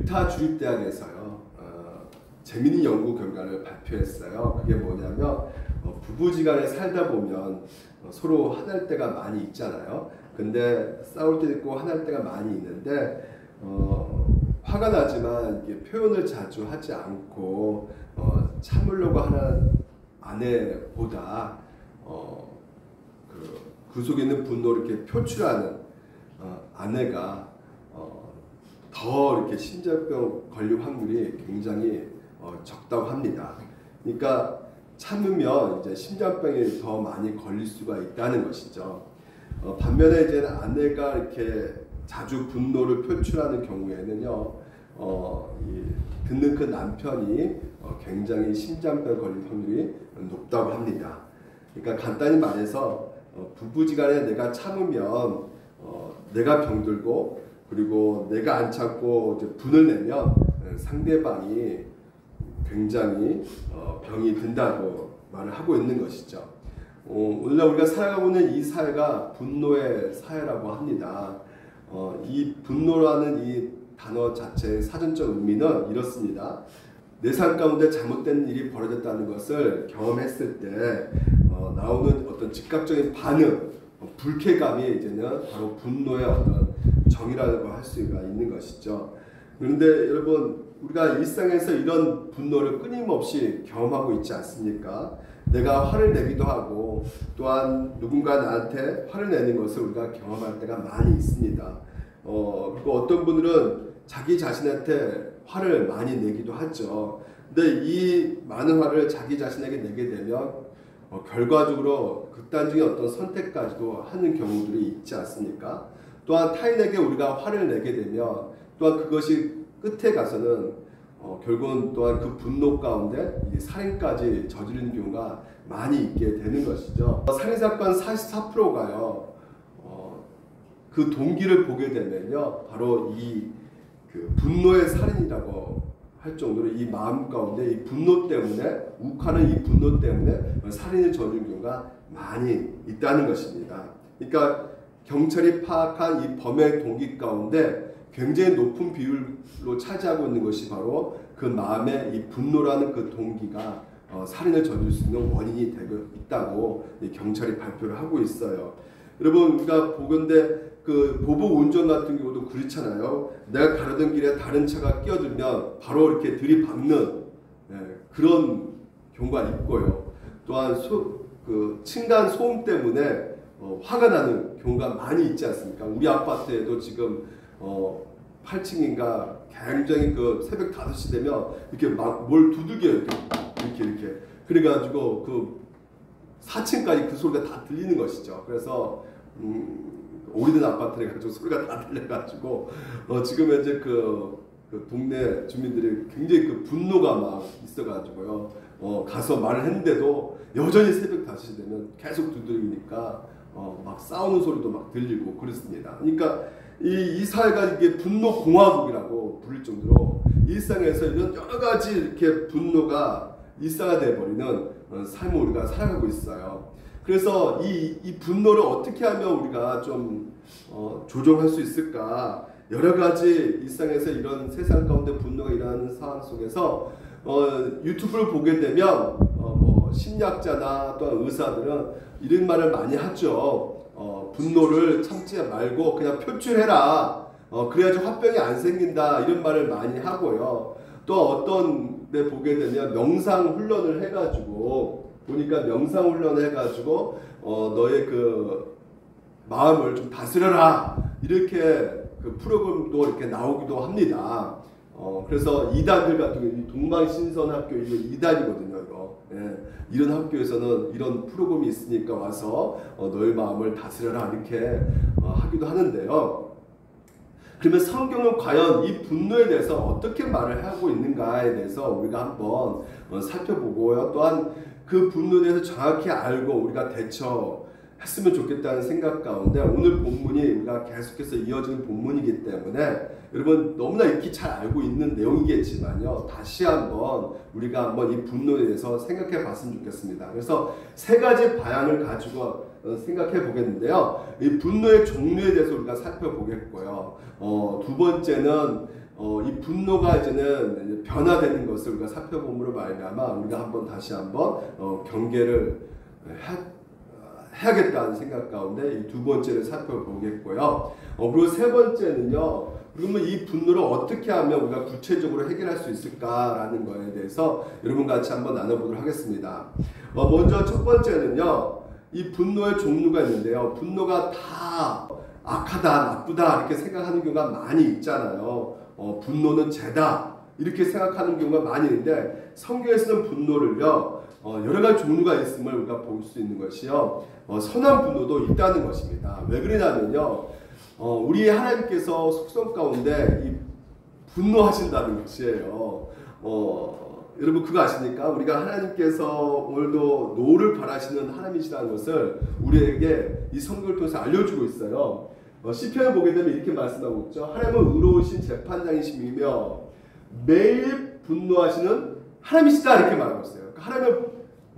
유타 주립대학에서요 재미있는 연구 결과를 발표했어요. 그게 뭐냐면 부부지간에 살다 보면 서로 화날 때가 많이 있잖아요. 근데 싸울 때도 있고 화날 때가 많이 있는데 화가 나지만 이게 표현을 자주 하지 않고 참으려고 하는 아내보다 그 속에 있는 분노를 이렇게 표출하는 아내가 더 이렇게 심장병 걸릴 확률이 굉장히 적다고 합니다. 그러니까 참으면 이제 심장병이 더 많이 걸릴 수가 있다는 것이죠. 반면에 이제 아내가 이렇게 자주 분노를 표출하는 경우에는요, 듣는 그 남편이 굉장히 심장병 걸릴 확률이 높다고 합니다. 그러니까 간단히 말해서 부부지간에 내가 참으면 내가 병들고 그리고 내가 안 참고 이제 분을 내면 상대방이 굉장히 병이 든다고 말을 하고 있는 것이죠. 오늘날 우리가 살아가고 있는 이 사회가 분노의 사회라고 합니다. 이 분노라는 이 단어 자체의 사전적 의미는 이렇습니다. 내 삶 가운데 잘못된 일이 벌어졌다는 것을 경험했을 때 나오는 어떤 즉각적인 반응, 불쾌감이 이제는 바로 분노의 어떤 정의라고 할 수가 있는 것이죠. 그런데 여러분, 우리가 일상에서 이런 분노를 끊임없이 경험하고 있지 않습니까? 내가 화를 내기도 하고 또한 누군가 나한테 화를 내는 것을 우리가 경험할 때가 많이 있습니다. 그리고 어떤 분들은 자기 자신한테 화를 많이 내기도 하죠. 근데 이 많은 화를 자기 자신에게 내게 되면 결과적으로 극단적인 어떤 선택까지도 하는 경우들이 있지 않습니까? 또한 타인에게 우리가 화를 내게 되면 또한 그것이 끝에 가서는 결국은 또한 그 분노 가운데 살인까지 저지르는 경우가 많이 있게 되는 것이죠. 살인사건 44%가요. 그 동기를 보게 되면요, 바로 그 분노의 살인이라고 할 정도로 이 마음 가운데 이 분노 때문에 욱하는 이 분노 때문에 살인을 저지르는 경우가 많이 있다는 것입니다. 그러니까 경찰이 파악한 이 범의 동기 가운데 굉장히 높은 비율로 차지하고 있는 것이 바로 그 마음의 이 분노라는 그 동기가 살인을 저지를 수 있는 원인이 되고 있다고 경찰이 발표를 하고 있어요. 여러분, 우리가 보건대 그 보복 운전 같은 경우도 그렇잖아요. 내가 가려던 길에 다른 차가 끼어들면 바로 이렇게 들이박는 그런 경우가 있고요. 또한 그 층간 소음 때문에 화가 나는 경우가 많이 있지 않습니까? 우리 아파트에도 지금 8층인가 굉장히 그 새벽 5시 되면 이렇게 막 뭘 두들겨요. 이렇게. 그래가지고 그 4층까지 그 소리가 다 들리는 것이죠. 그래서 오래된 아파트에 가지고 소리가 다 들려가지고 지금 현재 그 동네 주민들이 굉장히 그 분노가 막 있어가지고요. 가서 말을 했는데도 여전히 새벽 5시 되면 계속 두들기니까 막 싸우는 소리도 막 들리고 그렇습니다. 그러니까 이 사회가 이게 분노 공화국이라고 부를 정도로 일상에서 이런 여러 가지 이렇게 분노가 일상화되어 버리는 삶을 우리가 살아가고 있어요. 그래서 이 분노를 어떻게 하면 우리가 좀 조정할 수 있을까? 여러 가지 일상에서 이런 세상 가운데 분노가 일어나는 상황 속에서 유튜브를 보게 되면 뭐 심리학자나 또한 의사들은 이런 말을 많이 하죠. 분노를 참지 말고 그냥 표출해라. 그래야지 화병이 안 생긴다. 이런 말을 많이 하고요. 또 어떤 데 보게 되면 명상 훈련을 해가지고 보니까 명상 훈련을 해가지고 너의 그 마음을 좀 다스려라. 이렇게 그 프로그램도 이렇게 나오기도 합니다. 그래서 이단들 같은 경우 동방신선학교 이거 이단이거든요. 이거. 예. 이런 학교에서는 이런 프로그램이 있으니까 와서 너의 마음을 다스려라 이렇게 하기도 하는데요. 그러면 성경은 과연 이 분노에 대해서 어떻게 말을 하고 있는가에 대해서 우리가 한번 살펴보고요. 또한 그 분노에 대해서 정확히 알고 우리가 대처했으면 좋겠다는 생각 가운데 오늘 본문이 우리가 계속해서 이어지는 본문이기 때문에 여러분 너무나 익히 잘 알고 있는 내용이겠지만요. 다시 한번 우리가 한번 이 분노에 대해서 생각해 봤으면 좋겠습니다. 그래서 세 가지 방향을 가지고 생각해 보겠는데요. 이 분노의 종류에 대해서 우리가 살펴보겠고요. 두 번째는 이 분노가 이제는 변화되는 것을 우리가 살펴봄으로 말미암아 우리가 다시 한번 경계를 해야겠다는 생각 가운데 이 두 번째를 살펴보겠고요. 그리고 세 번째는요. 그러면 이 분노를 어떻게 하면 우리가 구체적으로 해결할 수 있을까라는 거에 대해서 여러분 같이 한번 나눠보도록 하겠습니다. 먼저 첫 번째는요. 이 분노의 종류가 있는데요. 분노가 다 악하다, 나쁘다 이렇게 생각하는 경우가 많이 있잖아요. 분노는 죄다 이렇게 생각하는 경우가 많이 있는데 성경에서는 분노를요. 여러 가지 종류가 있음을 우리가 볼 수 있는 것이요. 선한 분노도 있다는 것입니다. 왜 그러냐면요. 우리 하나님께서 속성 가운데 이 분노하신다는 것이에요. 여러분 그거 아십니까? 우리가 하나님께서 오늘도 노를 바라시는 하나님이시라는 것을 우리에게 이 성경을 통해서 알려주고 있어요. 시편을 보게 되면 이렇게 말씀하고 있죠. 하나님은 의로우신 재판장이시며 매일 분노하시는 하나님이시다 이렇게 말하고 있어요. 그러니까 하나님은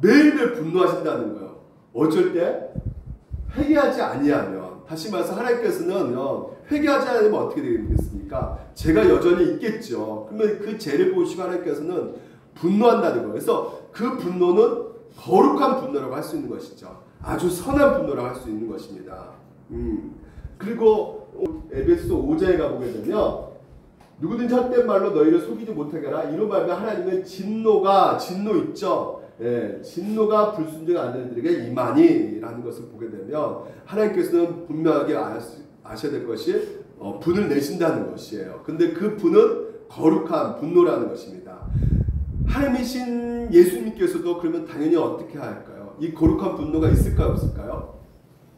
매일매일 분노하신다는 거예요. 어쩔 때 회개하지 아니하면, 다시 말해서 하나님께서는 회개하지 않으면 어떻게 되겠습니까? 죄가 여전히 있겠죠. 그러면 그 죄를 보시고 하나님께서는 분노한다는 거예요. 그래서 그 분노는 거룩한 분노라고 할 수 있는 것이죠. 아주 선한 분노라고 할 수 있는 것입니다. 그리고 에베소 5장에 가보게 되면 누구든지 헛된 말로 너희를 속이지 못하게 하라. 이로 말하면 하나님은 진노 있죠. 진노가 불순종 안 되는 들에게 임하니라는 것을 보게 되면 하나님께서는 분명하게 아셔야 될 것이 분을 내신다는 것이에요. 근데 그 분은 거룩한 분노라는 것입니다. 하나님이신 예수님께서도 그러면 당연히 어떻게 할까요? 이 거룩한 분노가 있을까요, 없을까요?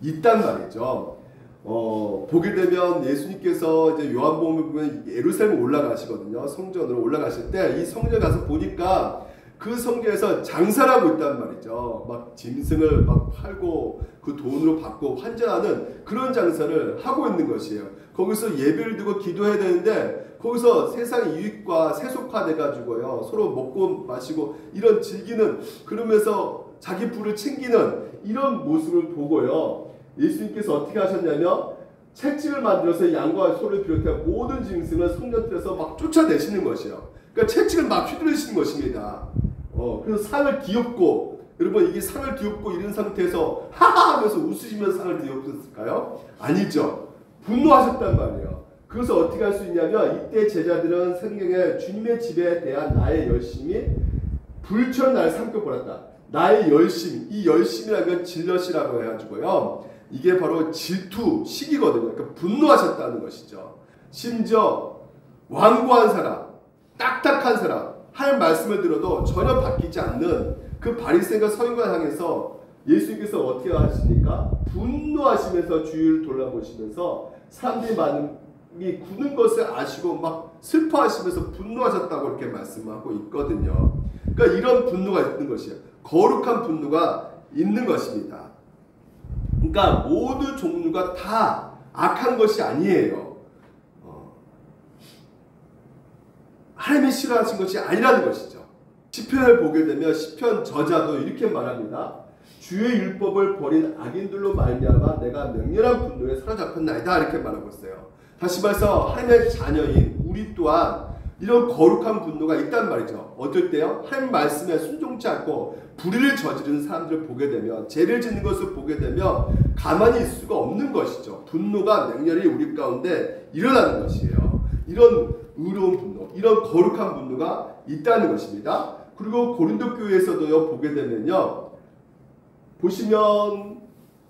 있단 말이죠. 보게 되면 예수님께서 이제 요한복음을 보면 예루살렘 올라가시거든요. 성전으로 올라가실 때 이 성전에 가서 보니까 그 성전에서 장사를 하고 있단 말이죠. 막 짐승을 막 팔고 그 돈으로 받고 환전하는 그런 장사를 하고 있는 것이에요. 거기서 예배를 드리고 기도해야 되는데 거기서 세상 이익과 세속화돼 가지고요. 서로 먹고 마시고 이런 즐기는, 그러면서 자기 부를 챙기는 이런 모습을 보고요. 예수님께서 어떻게 하셨냐면 채찍을 만들어서 양과 소를 비롯해 모든 짐승을 성전들에서 막 쫓아내시는 것이에요. 그러니까 채찍을 막 휘두르시는 것입니다. 그래서 상을 뒤엎고, 여러분 이게 상을 뒤엎고 이런 상태에서 하하 하면서 웃으시면서 상을 뒤엎었을까요? 아니죠. 분노하셨단 말이에요. 그래서 어떻게 할 수 있냐면 이때 제자들은 성경에 주님의 집에 대한 나의 열심이 불처럼 나를 삼켜버렸다. 나의 열심, 이 열심이라는 건 질럿이라고 해가지고요. 이게 바로 질투식이거든요. 그러니까 분노하셨다는 것이죠. 심지어 완고한 사람, 딱딱한 사람, 하나님 말씀을 들어도 전혀 바뀌지 않는 그 바리새인과 서기관 향해서 예수님께서 어떻게 하십니까? 분노하시면서 주위를 돌아보시면서 사람들이 많이 굳는 것을 아시고 막 슬퍼하시면서 분노하셨다고 이렇게 말씀하고 있거든요. 그러니까 이런 분노가 있는 것이에요. 거룩한 분노가 있는 것입니다. 그러니까 모든 종류가 다 악한 것이 아니에요. 하나님이 싫어하신 것이 아니라는 것이죠. 시편을 보게 되면 시편 저자도 이렇게 말합니다. 주의 율법을 버린 악인들로 말미암아 내가 맹렬한 분노에 사로잡혔나이다 이렇게 말하고 있어요. 다시 말해서 하나님의 자녀인 우리 또한 이런 거룩한 분노가 있단 말이죠. 어떨 때요? 하나님 말씀에 순종치 않고 불의를 저지르는 사람들을 보게 되면, 죄를 짓는 것을 보게 되면 가만히 있을 수가 없는 것이죠. 분노가 맹렬히 우리 가운데 일어나는 것이에요. 이런 의로운 분노, 이런 거룩한 분노가 있다는 것입니다. 그리고 고린도 교회에서도요 보게 되면요, 보시면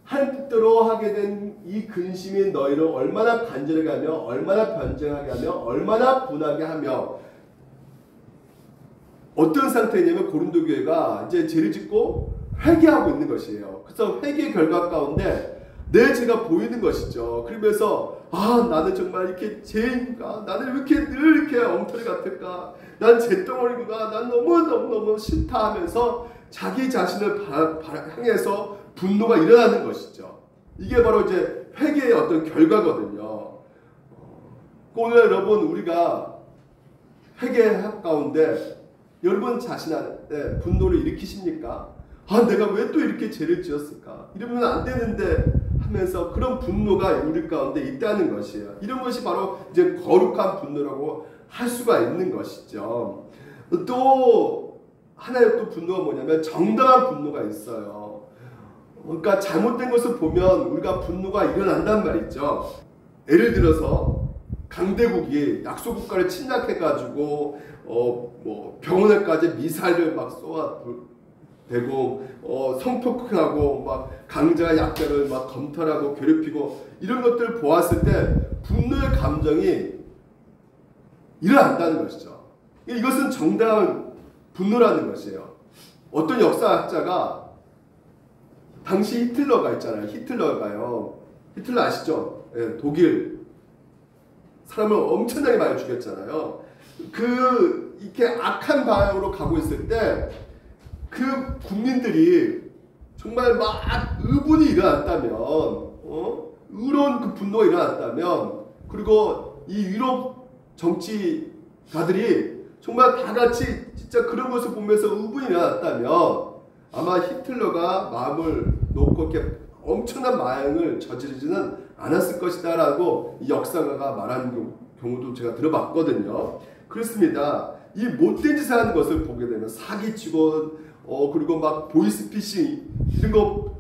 한 뜻대로 하게 된 이 근심이 너희를 얼마나 간절하게 하며 얼마나 변증하게 하며 얼마나 분하게 하며, 어떤 상태냐면 고린도 교회가 이제 죄를 짓고 회개하고 있는 것이에요. 그래서 회개 결과 가운데 내 죄가 보이는 것이죠. 그러면서 나는 정말 이렇게 죄인가? 나는 왜 이렇게 늘 이렇게 엉터리 같을까? 난 죄덩어리구나. 난 너무 싫다 하면서 자기 자신을 향해서 분노가 일어나는 것이죠. 이게 바로 이제 회개의 어떤 결과거든요. 오늘 여러분 우리가 회개 가운데 여러분 자신한테 분노를 일으키십니까? 내가 왜 또 이렇게 죄를 지었을까? 이러면 안 되는데 하면서 그런 분노가 우리 가운데 있다는 것이에요. 이런 것이 바로 이제 거룩한 분노라고 할 수가 있는 것이죠. 또 하나의 또 분노가 뭐냐면 정당한 분노가 있어요. 그러니까 잘못된 것을 보면 우리가 분노가 일어난단 말이죠. 예를 들어서 강대국이 약소국가를 침략해가지고 뭐 병원에까지 미사일을 막 쏘아대고 성폭행하고 막 강자와 약자를 막 검탈하고 괴롭히고 이런 것들을 보았을 때 분노의 감정이 일어난다는 것이죠. 이것은 정당한 분노라는 것이에요. 어떤 역사학자가 당시 히틀러가 있잖아요. 히틀러 아시죠? 예, 독일 사람을 엄청나게 많이 죽였잖아요. 이렇게 악한 방향으로 가고 있을 때 그 국민들이 정말 막 의분이 일어났다면, 의로운 그 분노가 일어났다면, 그리고 이 유럽 정치가들이 정말 다 같이 진짜 그런 것을 보면서 의분이 일어났다면 아마 히틀러가 마음을 놓고 이렇게 엄청난 마약을 저지르지는 않았을 것이다 라고 이 역사가가 말하는 경우도 제가 들어봤거든요. 그렇습니다. 이 못된 짓을 하는 것을 보게 되면 사기치고 그리고 막 보이스피싱 이런 거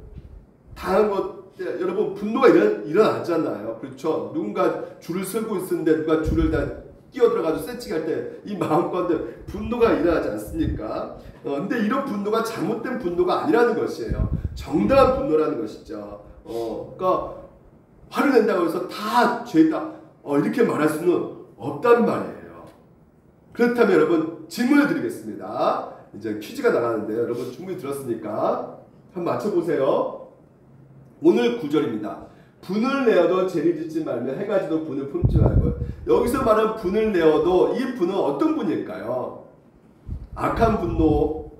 당한 것 여러분 분노가 일어났잖아요. 그렇죠? 누군가 줄을 서고 있었는데 누가 줄을 다 끼어들어가지고 세치기 할 때 이 마음 가운데 분노가 일어나지 않습니까? 근데 이런 분노가 잘못된 분노가 아니라는 것이에요. 정당한 분노라는 것이죠. 그러니까 화를 낸다고 해서 다 죄다 이렇게 말할 수는 없단 말이에요. 그렇다면 여러분 질문을 드리겠습니다. 이제 퀴즈가 나가는데 여러분 충분히 들었으니까 한번 맞춰보세요. 오늘 9절입니다. 분을 내어도 죄를 짓지 말며 해가 지도 분을 품지 말고. 여기서 말하는 분을 내어도 이 분은 어떤 분일까요? 악한 분노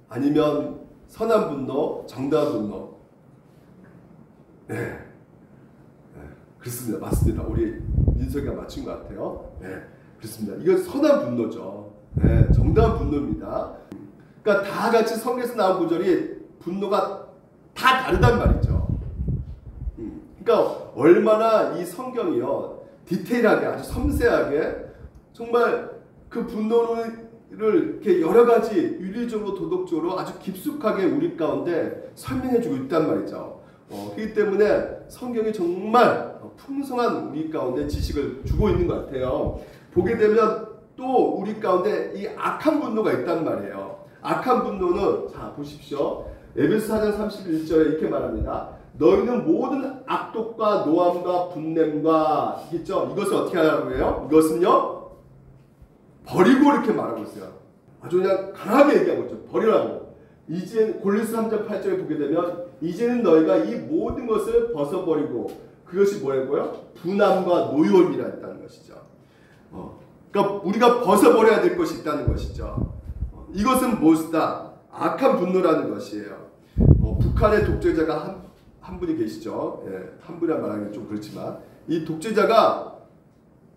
아니면 선한 분노, 정당한 분노? 네, 그렇습니다. 맞습니다. 우리 민석이가 맞춘 것 같아요. 네, 그렇습니다. 이건 선한 분노죠. 네, 정당한 분노입니다. 그러니까 다 같이 성경에서 나온 구절이 분노가 다 다르단 말이죠. 그러니까 얼마나 이 성경이요 디테일하게 아주 섬세하게 정말 그 분노를 이렇게 여러 가지 윤리적으로 도덕적으로 아주 깊숙하게 우리 가운데 설명해주고 있단 말이죠. 그렇기 때문에 성경이 정말 풍성한 우리 가운데 지식을 주고 있는 것 같아요. 보게 되면 또 우리 가운데 이 악한 분노가 있단 말이에요. 악한 분노는 자 보십시오. 에베소 4장 31절에 이렇게 말합니다. 너희는 모든 악독과 노함과 분냄과 있죠. 이것을 어떻게 하라고 해요? 이것은요 버리고 이렇게 말하고 있어요. 아주 그냥 강하게 얘기하고 있죠. 버리라고. 이제 골로새 3장 8절에 보게 되면 이제는 너희가 이 모든 것을 벗어버리고 그것이 뭐라고요? 분함과 노여움이라 했다는 것이죠. 그러니까 우리가 벗어버려야 될 것이 있다는 것이죠. 이것은 무엇이다? 악한 분노라는 것이에요. 북한의 독재자가 한 분이 계시죠. 예, 한 분이란 말하기는 좀 그렇지만 이 독재자가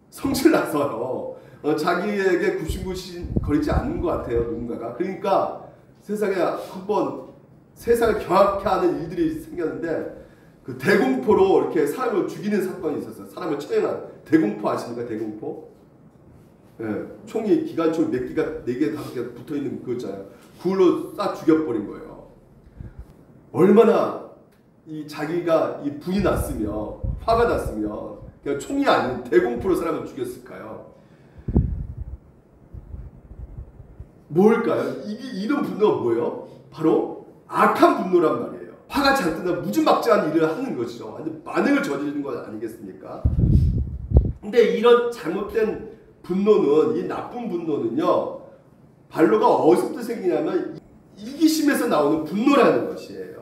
성질 나서요. 자기에게 굽신굽신 거리지 않는 것 같아요. 누군가가. 그러니까 세상에 한번 세상을 경악해 하는 일들이 생겼는데 그 대공포로 이렇게 사람을 죽이는 사건이 있었어요. 사람을 처형한 대공포 아십니까? 대공포? 예, 총이 기관총 몇 개가 4개 5개 붙어 있는 거 있잖아요. 그걸로 싹 죽여버린 거예요. 얼마나 이 자기가 이 분이 났으며 화가 났으면 그냥 총이 아닌 대공포로 사람을 죽였을까요? 뭘까요? 이런 분노가 뭐예요? 바로 악한 분노란 말이에요. 화가 잔뜩 나 무지막지한 일을 하는 것이죠. 완전 만행을 저지르는 것 아니겠습니까? 근데 이런 잘못된 분노는, 이 나쁜 분노는요, 반로가 어디서부터 생기냐면 이기심에서 나오는 분노라는 것이에요.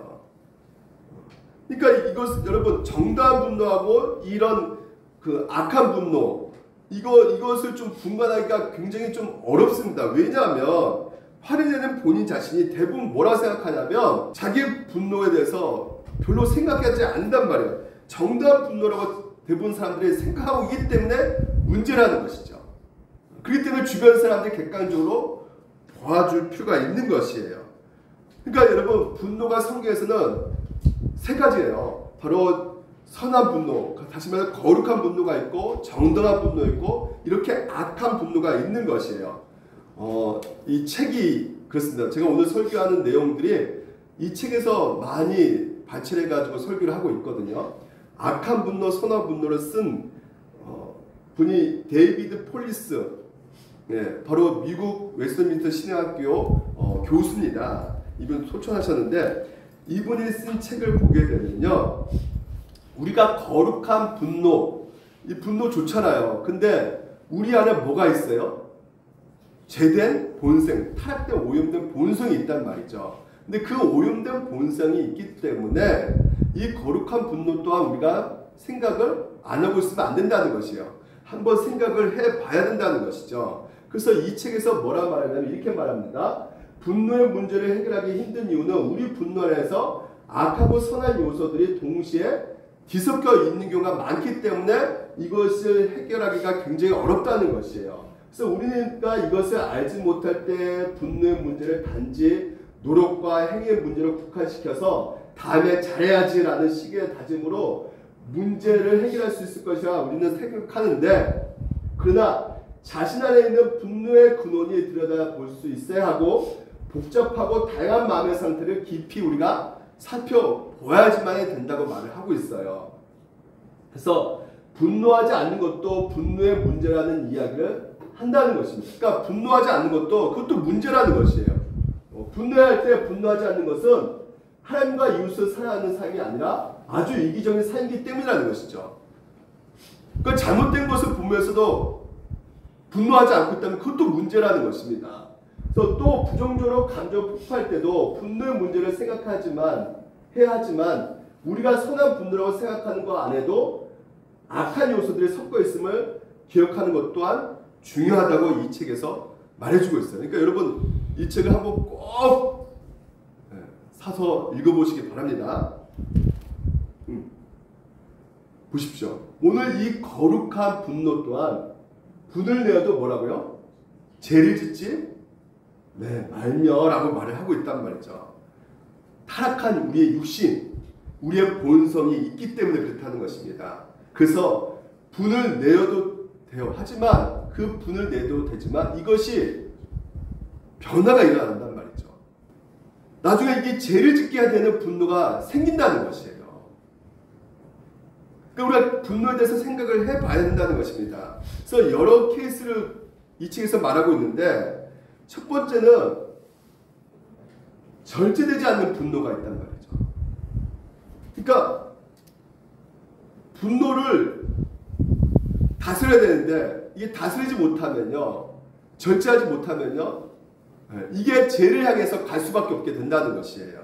그러니까 이것 여러분 정당한 분노하고 이런 그 악한 분노 이것을 좀 분간하기가 굉장히 좀 어렵습니다. 왜냐하면 화를 내는 본인 자신이 대부분 뭐라 생각하냐면 자기의 분노에 대해서 별로 생각하지 않는단 말이에요. 정당한 분노라고 대부분 사람들이 생각하고 있기 때문에 문제라는 것이죠. 그렇기 때문에 주변 사람들이 객관적으로 도와줄 필요가 있는 것이에요. 그러니까 여러분 분노가 성경에서는 3가지예요. 바로 선한 분노, 다시 말해 거룩한 분노가 있고 정당한 분노가 있고 이렇게 악한 분노가 있는 것이에요. 이 책이 그렇습니다. 제가 오늘 설교하는 내용들이 이 책에서 많이 발췌해가지고 설교를 하고 있거든요. 악한 분노, 선한 분노를 쓴 분이 데이비드 폴리스, 바로 미국 웨스트민스터 신학교 교수입니다. 이분 소천하셨는데 이분이 쓴 책을 보게 되면요, 우리가 거룩한 분노, 이 분노 좋잖아요. 근데 우리 안에 뭐가 있어요? 죄된 본성, 타락된 오염된 본성이 있단 말이죠. 근데 그 오염된 본성이 있기 때문에 이 거룩한 분노 또한 우리가 생각을 안 하고 있으면 안 된다는 것이에요. 한번 생각을 해봐야 된다는 것이죠. 그래서 이 책에서 뭐라 말하냐면 이렇게 말합니다. 분노의 문제를 해결하기 힘든 이유는 우리 분노 안에서 악하고 선한 요소들이 동시에 뒤섞여 있는 경우가 많기 때문에 이것을 해결하기가 굉장히 어렵다는 것이에요. 그래서 우리가 이것을 알지 못할 때 분노의 문제를 단지 노력과 행위의 문제로 국한시켜서 다음에 잘해야지라는 식의 다짐으로 문제를 해결할 수 있을 것이라 우리는 생각하는데, 그러나 자신 안에 있는 분노의 근원이 들여다볼 수 있어야 하고 복잡하고 다양한 마음의 상태를 깊이 우리가 살펴보아야지만 된다고 말을 하고 있어요. 그래서 분노하지 않는 것도 분노의 문제라는 이야기를 한다는 것입니다. 그러니까 분노하지 않는 것도 그것도 문제라는 것이에요. 분노할 때 분노하지 않는 것은 하나님과 이웃을 사랑하는 삶이 아니라 아주 이기적인 삶이기 때문이라는 것이죠. 그러니까 잘못된 것을 보면서도 분노하지 않고 있다면 그것도 문제라는 것입니다. 그래서 또 부정적으로 감정 폭발할 때도 분노의 문제를 해야 하지만 우리가 선한 분노라고 생각하는 것 안에도 악한 요소들이 섞여 있음을 기억하는 것 또한 중요하다고 이 책에서 말해주고 있어요. 그러니까 여러분 이 책을 한번 꼭 사서 읽어보시기 바랍니다. 보십시오. 오늘 이 거룩한 분노 또한 분을 내어도 뭐라고요? 죄를 짓지 말며라고 말을 하고 있단 말이죠. 타락한 우리의 육신, 우리의 본성이 있기 때문에 그렇다는 것입니다. 그래서 분을 내어도 돼요. 하지만 그 분을 내도 되지만 이것이 변화가 일어난단 말이죠. 나중에 이게 죄를 짓게 되는 분노가 생긴다는 것이에요. 그러니까 우리가 분노에 대해서 생각을 해봐야 된다는 것입니다. 그래서 여러 케이스를 이 책에서 말하고 있는데 첫 번째는 절제되지 않는 분노가 있단 말이죠. 그러니까 분노를 다스려야 되는데 이게 다스리지 못하면요, 절제하지 못하면요, 이게 죄를 향해서 갈 수밖에 없게 된다는 것이에요.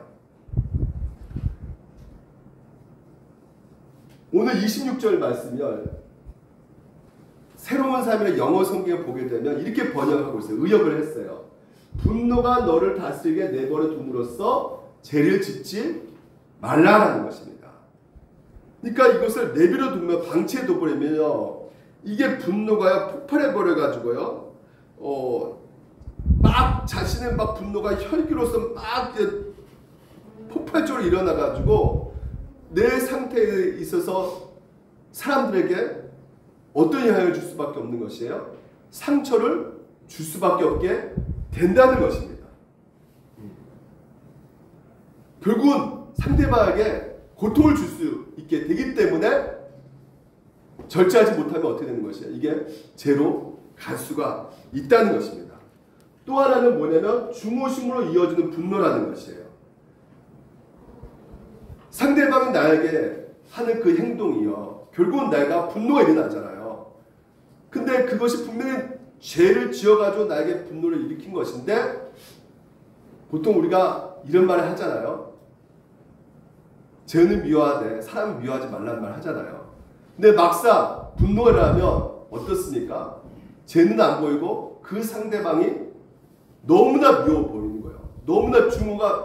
오늘 26절 말씀이요, 새로운 삶이라는 영어 성경을 보게 되면 이렇게 번역하고 있어요. 의역을 했어요. 분노가 너를 다스리게 내버려 둠으로써 죄를 짓지 말라라는 것입니다. 그러니까 이것을 내버려 두면, 방치해 둬버리면요, 이게 분노가 폭발해버려 가지고요, 막 자신의 막 분노가 혈기로서 막 폭발적으로 일어나 가지고 내 상태에 있어서 사람들에게 어떤 영향을 줄 수밖에 없는 것이에요? 상처를 줄 수밖에 없게 된다는 것입니다. 결국은 상대방에게 고통을 줄 수 있게 되기 때문에 절제하지 못하면 어떻게 되는 것이에요? 이게 죄로 갈 수가 있다는 것입니다. 또 하나는 뭐냐면 중호심으로 이어지는 분노라는 것이에요. 상대방이 나에게 하는 그 행동이요, 결국은 내가 분노가 일어나잖아요. 근데 그것이 분명히 죄를 지어가지고 나에게 분노를 일으킨 것인데, 보통 우리가 이런 말을 하잖아요. 죄는 미워하되 사람은 미워하지 말라는 말 하잖아요. 근데 막상 분노가 일어나면 어떻습니까? 죄는 안 보이고 그 상대방이 너무나 미워 보이는 거예요. 너무나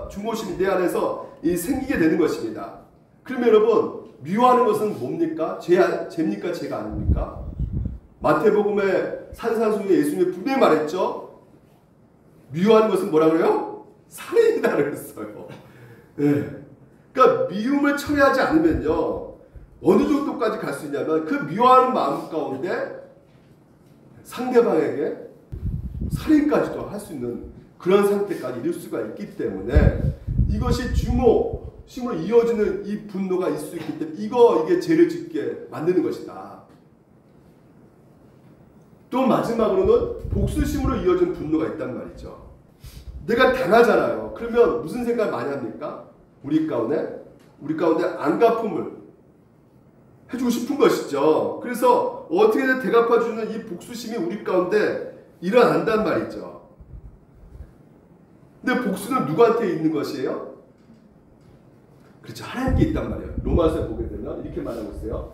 중호심이 내 안에서 생기게 되는 것입니다. 그러면 여러분, 미워하는 것은 뭡니까? 죄입니까? 죄가 아닙니까? 마태복음의 산산수훈에 예수님이 분명히 말했죠. 미워하는 것은 뭐라 그래요? 살인이다 그랬어요. 네. 그러니까 미움을 처리하지 않으면요 어느 정도까지 갈 수 있냐면 그 미워하는 마음 가운데 상대방에게 살인까지도 할 수 있는 그런 상태까지 이룰 수가 있기 때문에 이것이 증오심으로 이어지는 이 분노가 있을 수 있기 때문에 이게 죄를 짓게 만드는 것이다. 또 마지막으로는 복수심으로 이어진 분노가 있단 말이죠. 내가 당하잖아요. 그러면 무슨 생각 많이 합니까? 우리 가운데 안갚음을 해주고 싶은 것이죠. 그래서 어떻게든 대갚아주는 이 복수심이 우리 가운데 일어난단 말이죠. 근데 복수는 누구한테 있는 것이에요? 그렇죠. 하나님께 있단 말이에요. 로마서에 보게 되면 이렇게 말하고 있어요.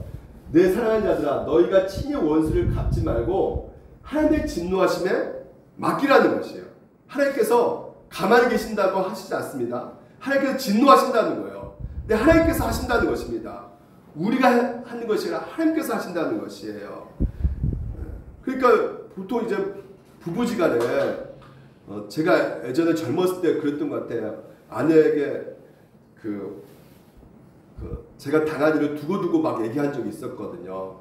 내 사랑하는 자들아 너희가 친히 원수를 갚지 말고 하나님의 진노하심에 맡기라는 것이에요. 하나님께서 가만히 계신다고 하시지 않습니다. 하나님께서 진노하신다는 거예요. 근데 하나님께서 하신다는 것입니다. 우리가 하는 것이 아니라 하나님께서 하신다는 것이에요. 그러니까 보통 이제 부부지간에 제가 예전에 젊었을 때 그랬던 것 같아요. 아내에게 제가 당한 일을 두고두고 막 얘기한 적이 있었거든요.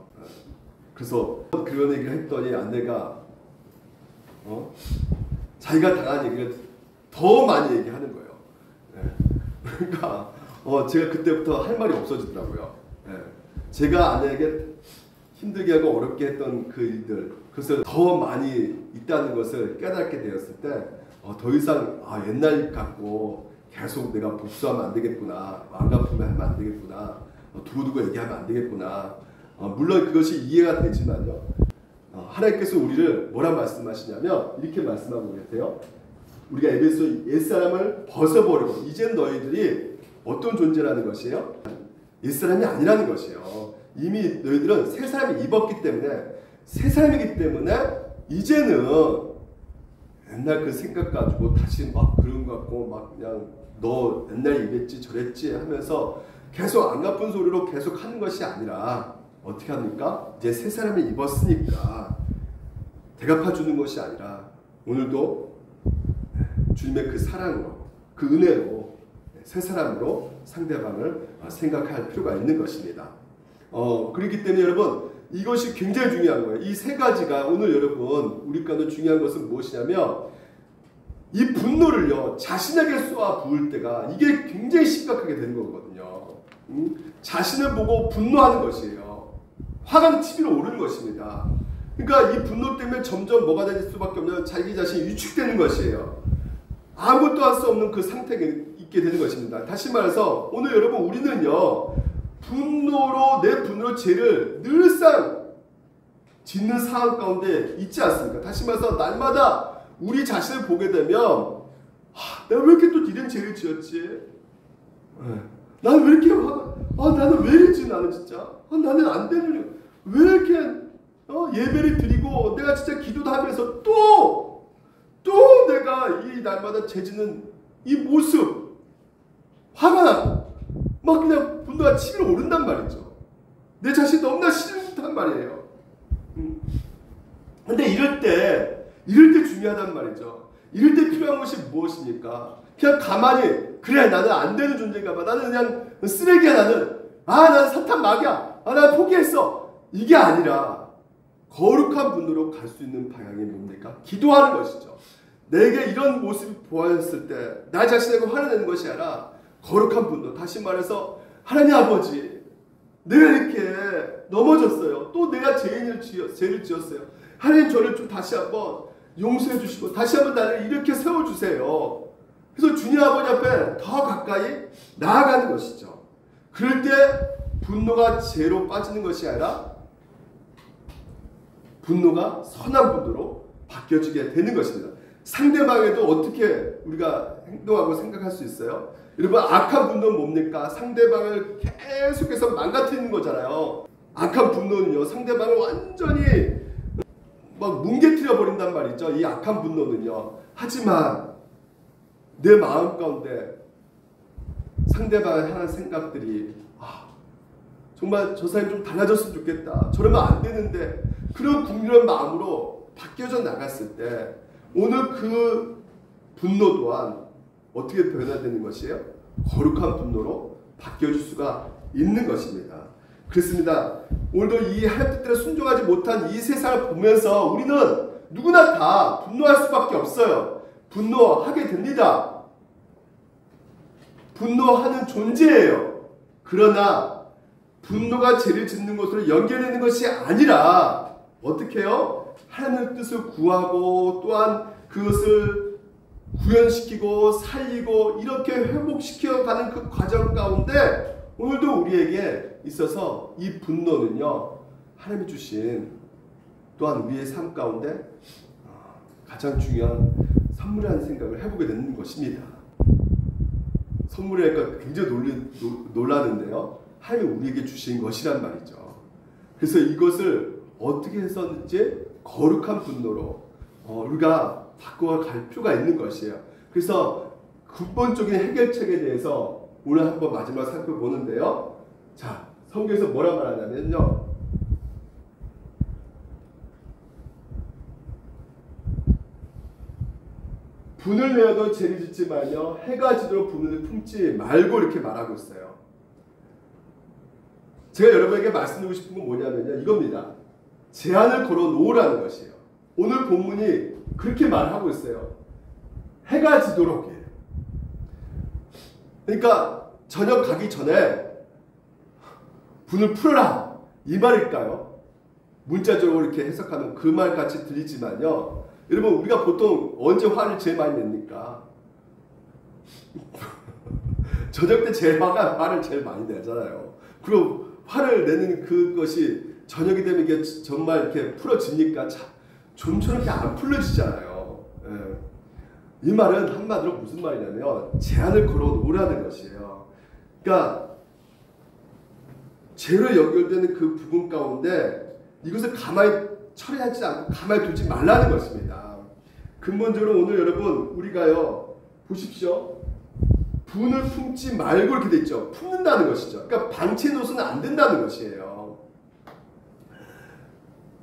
그래서 그런 얘기를 했더니 아내가 자기가 당한 얘기를 더 많이 얘기하는 거예요. 그러니까 제가 그때부터 할 말이 없어지더라고요. 제가 아내에게 힘들게 하고 어렵게 했던 그 일들, 그것을 더 많이 있다는 것을 깨닫게 되었을 때 더 이상 옛날 일 갖고 계속 내가 복수하면 안 되겠구나, 안갚으면 하면 안 되겠구나, 두고두고 얘기하면 안 되겠구나. 물론 그것이 이해가 되지만요. 하나님께서 우리를 뭐라 말씀하시냐면 이렇게 말씀하고 계세요. 우리가 에베소 옛사람을 벗어버리고 이젠 너희들이 어떤 존재라는 것이에요? 옛사람이 아니라는 것이에요. 이미 너희들은 새 사람이 입었기 때문에 새 사람이기 때문에 이제는 옛날 그 생각 가지고 다시 막 그런 것 같고 막 그냥 너 옛날에 이랬지 저랬지 하면서 계속 안 갚은 소리로 계속 하는 것이 아니라 어떻게 합니까? 이제 새 사람이 입었으니까 대갚아주는 것이 아니라 오늘도 주님의 그 사랑으로 그 은혜로 새 사람으로 상대방을 생각할 필요가 있는 것입니다. 그렇기 때문에 여러분 이것이 굉장히 중요한 거예요. 이 세 가지가 오늘 여러분 우리 가운데 중요한 것은 무엇이냐면 이 분노를요 자신에게 쏘아 부을 때가 이게 굉장히 심각하게 되는 거거든요. 자신을 보고 분노하는 것이에요. 화가 치밀어 오르는 것입니다. 그러니까 이 분노 때문에 점점 뭐가 될 수밖에 없냐면 자기 자신이 위축되는 것이에요. 아무것도 할 수 없는 그 상태에 있게 되는 것입니다. 다시 말해서 오늘 여러분 우리는요 내 분노로 죄를 늘상 짓는 상황 가운데 있지 않습니까? 다시 말해서 날마다 우리 자신을 보게 되면 내가 왜 이렇게 또 이런 죄를 지었지? 나는 왜 이렇게 나는 왜 이랬지 나는 진짜 나는 안 되는 왜 이렇게 예배를 드리고 내가 진짜 기도도 하면서 또 내가 이 날마다 죄지는 이 모습 화가 나고 막 그냥 분노가 치밀어 오른단 말이죠. 내 자신이 너무나 싫단 말이에요. 근데 이럴 때 중요하단 말이죠. 이럴 때 필요한 것이 무엇입니까? 그냥 가만히 그래 나는 안 되는 존재인가 봐. 나는 그냥 쓰레기야 나는. 나는 사탄 마귀야. 난 포기했어. 이게 아니라 거룩한 분노로 갈 수 있는 방향이 뭡니까? 기도하는 것이죠. 내게 이런 모습이 보였을 때 나 자신에게 화를 내는 것이 아니라 거룩한 분노. 다시 말해서 하나님 아버지 내가 이렇게 넘어졌어요. 또 내가 죄를 지었어요. 하나님 저를 좀 다시 한번 용서해 주시고 다시 한번 나를 이렇게 세워주세요. 그래서 주님 아버지 앞에 더 가까이 나아가는 것이죠. 그럴 때 분노가 죄로 빠지는 것이 아니라 분노가 선한 분노로 바뀌어지게 되는 것입니다. 상대방에도 어떻게 우리가 행동하고 생각할 수 있어요? 여러분 악한 분노는 뭡니까? 상대방을 계속해서 망가뜨리는 거잖아요. 악한 분노는요 상대방을 완전히 막 뭉개뜨려 버린단 말이죠. 이 악한 분노는요. 하지만 내 마음 가운데 상대방을 향한 생각들이 정말 저 사람이 좀 달라졌으면 좋겠다. 저러면 안 되는데 그런 국률한 마음으로 바뀌어져 나갔을 때 오늘 그 분노 또한 어떻게 변화되는 것이에요? 거룩한 분노로 바뀌어줄 수가 있는 것입니다. 그렇습니다. 오늘도 이 하나님 뜻대로 순종하지 못한 이 세상을 보면서 우리는 누구나 다 분노할 수밖에 없어요. 분노하게 됩니다. 분노하는 존재예요. 그러나 분노가 죄를 짓는 것으로 연결되는 것이 아니라 어떻게 해요? 하나님의 뜻을 구하고 또한 그것을 구현시키고 살리고 이렇게 회복시켜 가는 그 과정 가운데 오늘도 우리에게 있어서 이 분노는요, 하나님이 주신 또한 우리의 삶 가운데 가장 중요한 선물이라는 생각을 해보게 되는 것입니다. 선물이니까 굉장히 놀라는데요, 하나님이 우리에게 주신 것이란 말이죠. 그래서 이것을 어떻게 해서든지 거룩한 분노로 우리가 바꿔갈 필요가 있는 것이에요. 그래서 근본적인 해결책에 대해서 오늘 한번 마지막 살펴보는데요. 자, 성경에서 뭐라 말하냐면요, 분을 내어도 죄를 짓지 말며 해가 지도록 분을 품지 말고 이렇게 말하고 있어요. 제가 여러분에게 말씀드리고 싶은 건 뭐냐면요, 이겁니다. 제한을 걸어 놓으라는 것이에요. 오늘 본문이 그렇게 말하고 있어요. 해가 지도록 해요. 그러니까 저녁 가기 전에 분을 풀어라, 이 말일까요? 문자적으로 이렇게 해석하면 그 말같이 들리지만요, 여러분, 우리가 보통 언제 화를 제일 많이 냅니까? 저녁 때 제일 화를 제일 많이 내잖아요. 그리고 화를 내는 그것이 저녁이 되면 이게 정말 이렇게 풀어집니까? 좀처럼 이렇게 안 풀어지잖아요. 예. 이 말은 한마디로 무슨 말이냐면 제한을 걸어 놓으라는 것이에요. 그러니까 죄로 연결되는 그 부분 가운데 이것을 가만히 처리하지 않고 가만히 두지 말라는 것입니다. 근본적으로 오늘 여러분 우리가요, 보십시오. 분을 품지 말고 이렇게 돼 있죠. 품는다는 것이죠. 그러니까 방치해 놓아서는 안 된다는 것이에요.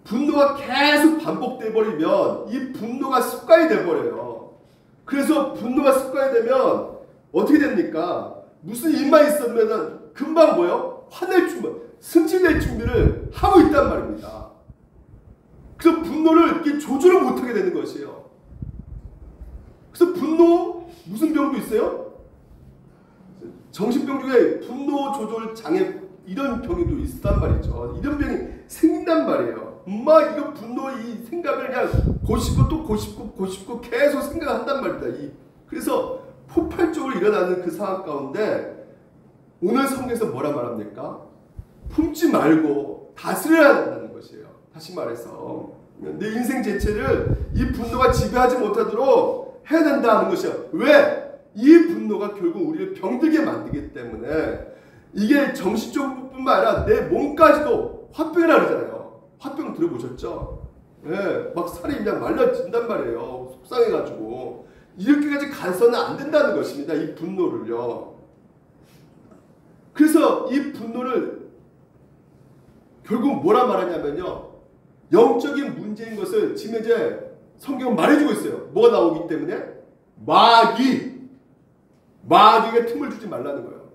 분노가 계속 반복돼 버리면 이 분노가 습관이 돼 버려요. 그래서 분노가 습관이 되면 어떻게 됩니까? 무슨 일만 있으면은 금방 뭐요? 화낼 준비, 승질낼 준비를 하고 있단 말입니다. 그래서 분노를 이렇게 조절을 못하게 되는 것이에요. 그래서 분노 무슨 병도 있어요? 정신병 중에 분노 조절 장애 이런 병이 있단 말이죠. 이런 병이 생긴단 말이에요. 막 이거 분노 이 생각을 그냥 고집고 또 고집고 계속 생각한단 말입니다. 그래서 폭발적으로 일어나는 그 상황 가운데 오늘 성경에서 뭐라 말합니까? 품지 말고 다스려야 된다는 것이에요. 다시 말해서 내 인생 전체를 이 분노가 지배하지 못하도록 해야 된다는 것이에요. 왜? 이 분노가 결국 우리를 병들게 만들기 때문에 이게 정신적인 뿐만 아니라 내 몸까지도 화병이라 그러잖아요. 화병 들어보셨죠? 예, 막 살이 그냥 말라진단 말이에요. 속상해가지고. 이렇게까지 가서는 안 된다는 것입니다. 이 분노를요. 그래서 이 분노를 결국 뭐라 말하냐면요, 영적인 문제인 것을 지금 이제 성경은 말해주고 있어요. 뭐가 나오기 때문에? 마귀에게 틈을 주지 말라는 거예요.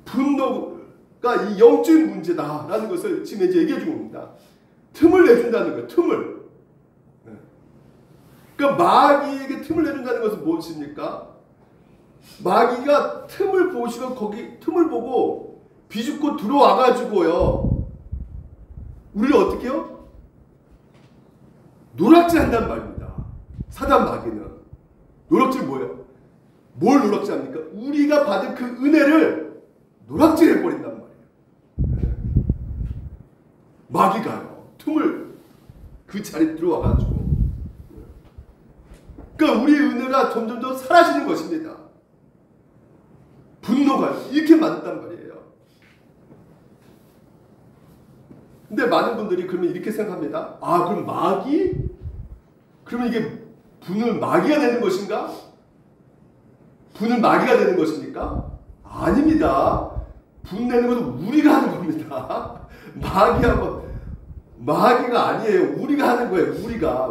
분노가 이 영적인 문제다라는 것을 지금 이제 얘기해 주고 있습니다. 틈을 내준다는 거예요. 틈을. 그러니까 마귀에게 틈을 내준다는 것은 무엇입니까? 마귀가 틈을 보시고 거기 틈을 보고 비집고 들어와가지고요, 우리를 어떻게 해요? 노략질 한단 말입니다. 사단 마귀는. 노략질 뭐예요? 뭘 노략질합니까? 우리가 받은 그 은혜를 노략질해버린단 말이에요. 마귀가요, 틈을 그 자리에 들어와가지고. 그러니까 우리의 은혜가 점점 더 사라지는 것입니다. 분노가 이렇게 많단 말이에요. 근데 많은 분들이 그러면 이렇게 생각합니다. 아, 그럼 마귀? 그러면 이게 분을 마귀가 되는 것인가? 분은 마귀가 되는 것입니까? 아닙니다. 분 내는 것은 우리가 하는 겁니다. 마귀가 아니에요. 우리가 하는 거예요.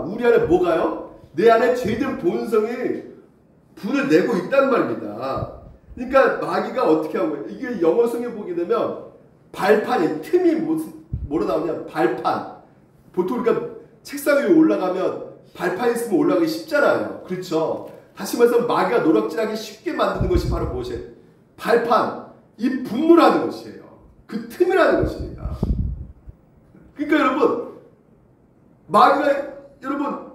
우리 안에 뭐가요? 내 안에 죄된 본성이 분을 내고 있단 말입니다. 그러니까 마귀가 어떻게 하고 이게 영어 성에 보게 되면 발판이 틈이 뭐로 나오냐 발판. 보통 우리가 책상 위에 올라가면 발판 있으면 올라가기 쉽잖아요. 그렇죠. 다시 말해서 마귀가 노략질하기 쉽게 만드는 것이 바로 무엇이에요? 발판, 이 분노라는 것이에요. 그 틈이라는 것입니다. 그러니까 여러분 마귀가 여러분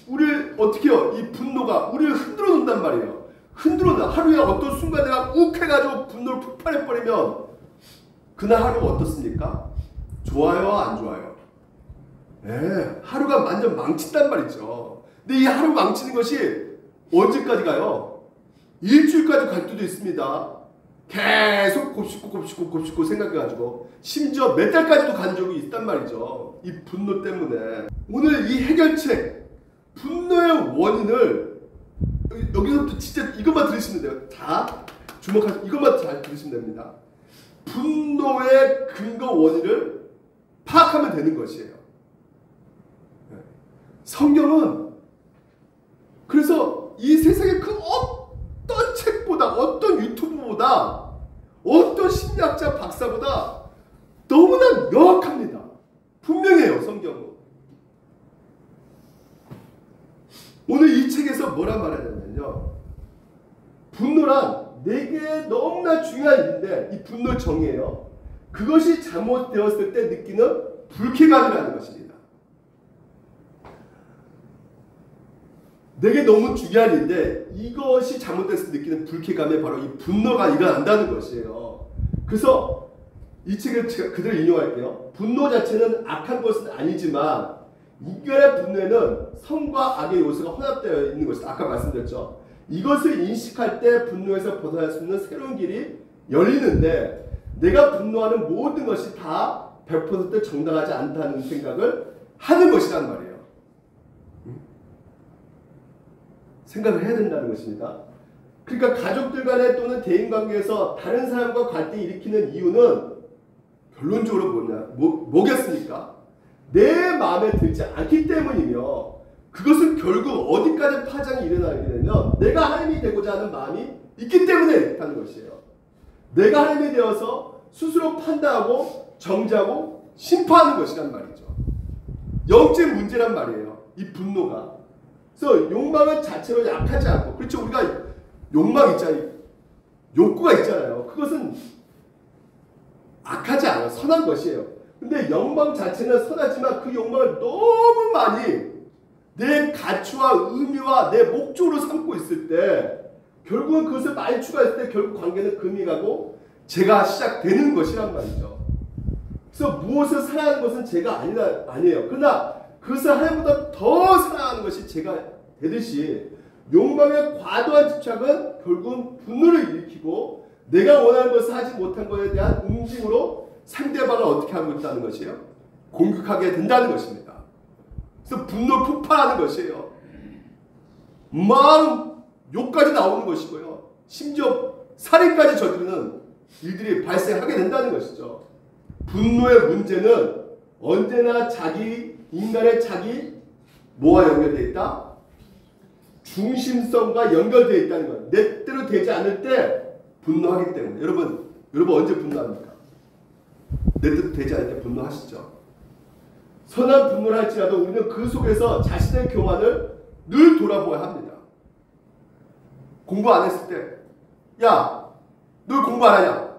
우리를 어떻게 해요? 이 분노가 우리를 흔들어 놓는단 말이에요. 흔들어 놓는다. 하루에 어떤 순간 내가 욱 해가지고 분노를 폭발해버리면 그날 하루가 어떻습니까? 좋아요? 안 좋아요? 네, 하루가 완전 망친단 말이죠. 근데 이 하루 망치는 것이 언제까지 가요? 일주일까지 갈 수도 있습니다. 계속 곱씹고 생각해가지고 심지어 몇 달까지도 간 적이 있단 말이죠. 이 분노 때문에. 오늘 이 해결책 분노의 원인을 여기서부터 진짜 이것만 들으시면 돼요. 다 주목하시고 이것만 잘 들으시면 됩니다. 분노의 근거 원인을 파악하면 되는 것이에요. 성경은 그래서 이 세상의 그 어떤 책보다 어떤 유튜브보다 어떤 심리학자 박사보다 너무나 명확합니다. 분명해요. 성경은. 오늘 이 책에서 뭐란 말하냐면요. 분노란 내게 너무나 중요한 일인데 이 분노 정의예요. 그것이 잘못되었을 때 느끼는 불쾌감이라는 것입니다. 내게 너무 중요한 일인데 이것이 잘못됐을 때 느끼는 불쾌감에 바로 이 분노가 일어난다는 것이에요. 그래서 이 책을 제가 그대로 인용할게요. 분노 자체는 악한 것은 아니지만 인간의 분노에는 선과 악의 요소가 혼합되어 있는 것이다. 아까 말씀드렸죠. 이것을 인식할 때 분노에서 벗어날 수 있는 새로운 길이 열리는데 내가 분노하는 모든 것이 다 100% 정당하지 않다는 생각을 하는 것이란 말이에요. 생각을 해야 된다는 것입니다. 그러니까 가족들 간에 또는 대인관계에서 다른 사람과 갈등을 일으키는 이유는 결론적으로 뭐겠습니까? 내 마음에 들지 않기 때문이며 그것은 결국 어디까지 파장이 일어나게 되면 내가 하나님이 되고자 하는 마음이 있기 때문에 이렇게 하는 것이에요. 내가 하나님이 되어서 스스로 판단하고 정죄하고 심판하는 것이란 말이죠. 영적 문제란 말이에요. 이 분노가. 그래서 욕망은 자체로 약하지 않고 그렇죠. 우리가 욕망 있잖아요. 욕구가 있잖아요. 그것은 악하지 않아요. 선한 것이에요. 근데 욕망 자체는 선하지만 그 욕망을 너무 많이 내 가치와 의미와 내 목적으로 삼고 있을 때 결국은 그것을 많이 추가했을 때 결국 관계는 금이 가고 죄가 시작되는 것이란 말이죠. 그래서 무엇을 사랑하는 것은 죄가 아니에요. 그러나 그것을 하나님보다 더 사랑하는 것이 죄가 되듯이 욕망의 과도한 집착은 결국은 분노를 일으키고 내가 원하는 것을 하지 못한 것에 대한 응징으로 상대방을 어떻게 하고 있다는 것이에요? 공격하게 된다는 것입니다. 그래서 분노 폭발하는 것이에요. 막 욕까지 나오는 것이고요. 심지어 살인까지 저지르는 일들이 발생하게 된다는 것이죠. 분노의 문제는 언제나 인간의 자기 뭐와 연결되어 있다? 중심성과 연결되어 있다는 것. 내 뜻대로 되지 않을 때 분노하기 때문에. 여러분 언제 분노합니까? 내 뜻대로 되지 않을 때 분노하시죠. 선한 분노를 할지라도 우리는 그 속에서 자신의 교만을 늘 돌아보아야 합니다. 공부 안 했을 때, 야, 너 공부 안 하냐?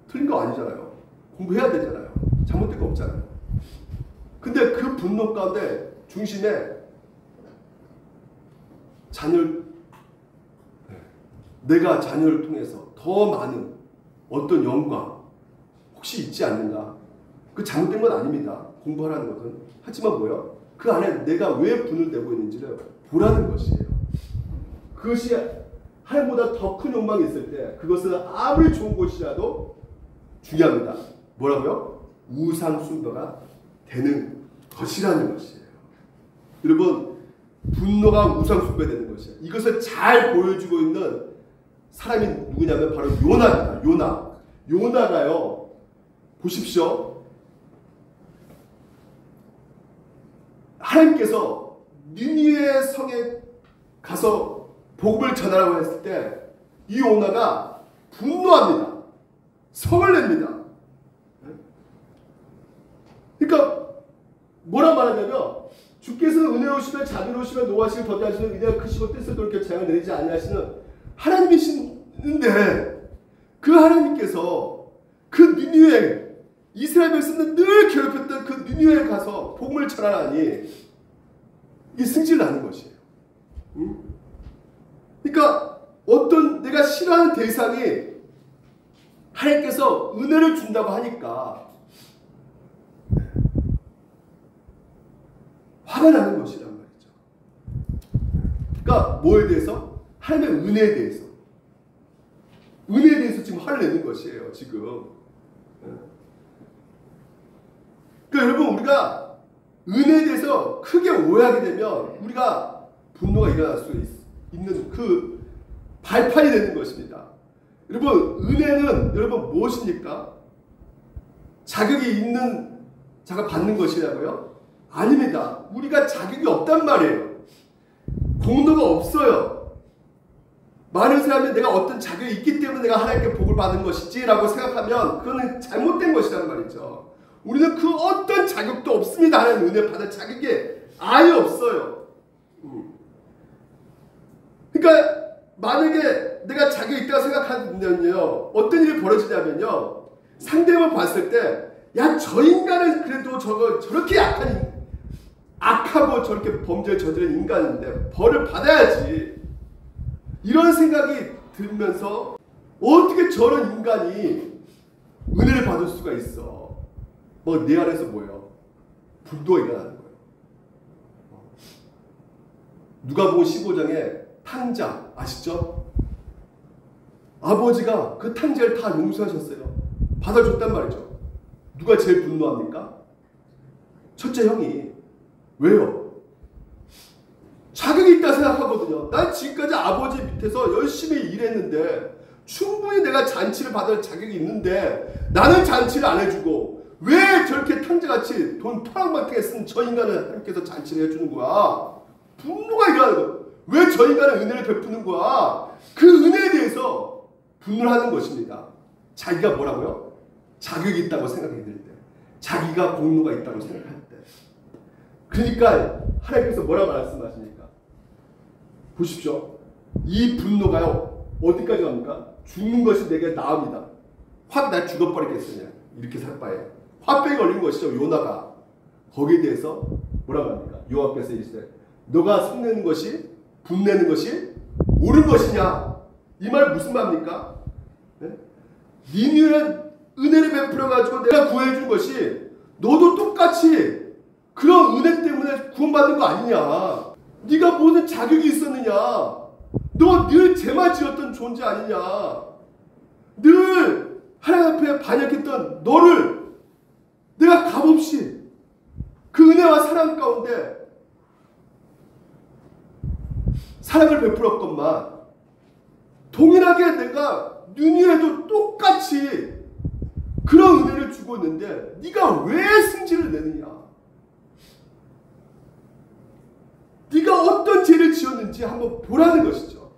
틀린 거 아니잖아요. 공부해야 되잖아요. 잘못된 거 없잖아요. 근데 그 분노 가운데 중심에 내가 자녀를 통해서 더 많은 어떤 영광 혹시 있지 않는가? 그 잘못된 건 아닙니다. 공부하라는 것은. 하지만 뭐요? 그 안에 내가 왜 분을 내고 있는지를 보라는 것이에요. 그것이 하나님보다 더 큰 욕망이 있을 때 그것은 아무리 좋은 것이라도 중요합니다. 뭐라고요? 우상 숭배가 되는 것이라는 것이에요. 여러분 분노가 우상 숭배되는 것이에요. 이것을 잘 보여주고 있는 사람이 누구냐면 바로 요나입니다. 요나가요. 보십시오. 하나님께서 니느웨 성에 가서 복음을 전하라고 했을 때 이 요나가 분노합니다. 성을 냅니다. 그러니까 뭐라 말하냐면 주께서는 은혜로우시며 자비로우시며 노하시고 더디하시는 은혜가 크시고 뜻을 돌이켜 재앙을 내리지 아니하시는 하나님이신데 그 하나님께서 그 니느웨 이스라엘 백성들 늘 괴롭혔던 그 니느웨에 가서 복음을 전하라니 이게 승질 나는 것이에요. 그러니까 어떤 내가 싫어하는 대상이 하나님께서 은혜를 준다고 하니까 화가 나는 것이란 말이죠. 그러니까 뭐에 대해서? 하나님의 은혜에 대해서. 은혜에 대해서 지금 화를 내는 것이에요. 지금. 그러니까 여러분 우리가 은혜에 대해서 크게 오해하게 되면 우리가 분노가 일어날 수 있는 그 발판이 되는 것입니다. 여러분 은혜는 여러분 무엇입니까? 자격이 있는 자가 받는 것이라고요? 아닙니다. 우리가 자격이 없단 말이에요. 공로가 없어요. 많은 사람이 내가 어떤 자격이 있기 때문에 내가 하나님께 복을 받은 것이지 라고 생각하면 그거는 잘못된 것이란 말이죠. 우리는 그 어떤 자격도 없습니다. 하나님 은혜 받을 자격이 아예 없어요. 그러니까 만약에 내가 자격이 있다고 생각하면요 어떤 일이 벌어지냐면요 상대방을 봤을 때 야 저 인간은 그래도 저렇게 악하고 저렇게 범죄를 저지른 인간인데 벌을 받아야지 이런 생각이 들면서 어떻게 저런 인간이 은혜를 받을 수가 있어. 뭐 내 안에서 뭐예요? 분노가 일어나는 거예요. 누가복음 15장에 탕자 아시죠? 아버지가 그 탕자를 다 용서하셨어요. 받아줬단 말이죠. 누가 제일 분노합니까? 첫째 형이. 왜요? 자격이 있다 생각하거든요. 난 지금까지 아버지 밑에서 열심히 일했는데 충분히 내가 잔치를 받을 자격이 있는데 나는 잔치를 안 해주고 왜 저렇게 탕자같이 돈 토랑망탕에 쓴 저 인간을 하나님께서 잔치를 해주는 거야? 분노가 일어나는 거야. 왜 저 인간은 은혜를 베푸는 거야? 그 은혜에 대해서 분노를 하는 것입니다. 자기가 뭐라고요? 자격이 있다고 생각이 들 때. 자기가 공로가 있다고 생각할 때. 그러니까 하나님께서 뭐라고 말씀하십니까? 보십시오. 이 분노가요. 어디까지 갑니까? 죽는 것이 내게 나음이다. 확 나 죽어버리겠으냐. 이렇게 살 바에. 화병이 걸린 것이죠. 요나가. 거기에 대해서 뭐라고 합니까? 여호와께서 이르시되 너가 성내는 것이 분내는 것이 옳은 것이냐? 이 말 무슨 말입니까? 네? 니느웨 은혜를 베풀어 가지고 내가 구해준 것이 너도 똑같이 그런 은혜 때문에 구원받은 거 아니냐? 네가 무슨 자격이 있었느냐? 너 늘 죄만 지었던 존재 아니냐? 늘 하나님 앞에 반역했던 너를 내가 값없이 그 은혜와 사랑 가운데 사랑을 베풀었건만 동일하게 내가 니느웨도 똑같이 그런 은혜를 주고 있는데 네가 왜 승질을 내느냐? 네가 어떤 죄를 지었는지 한번 보라는 것이죠.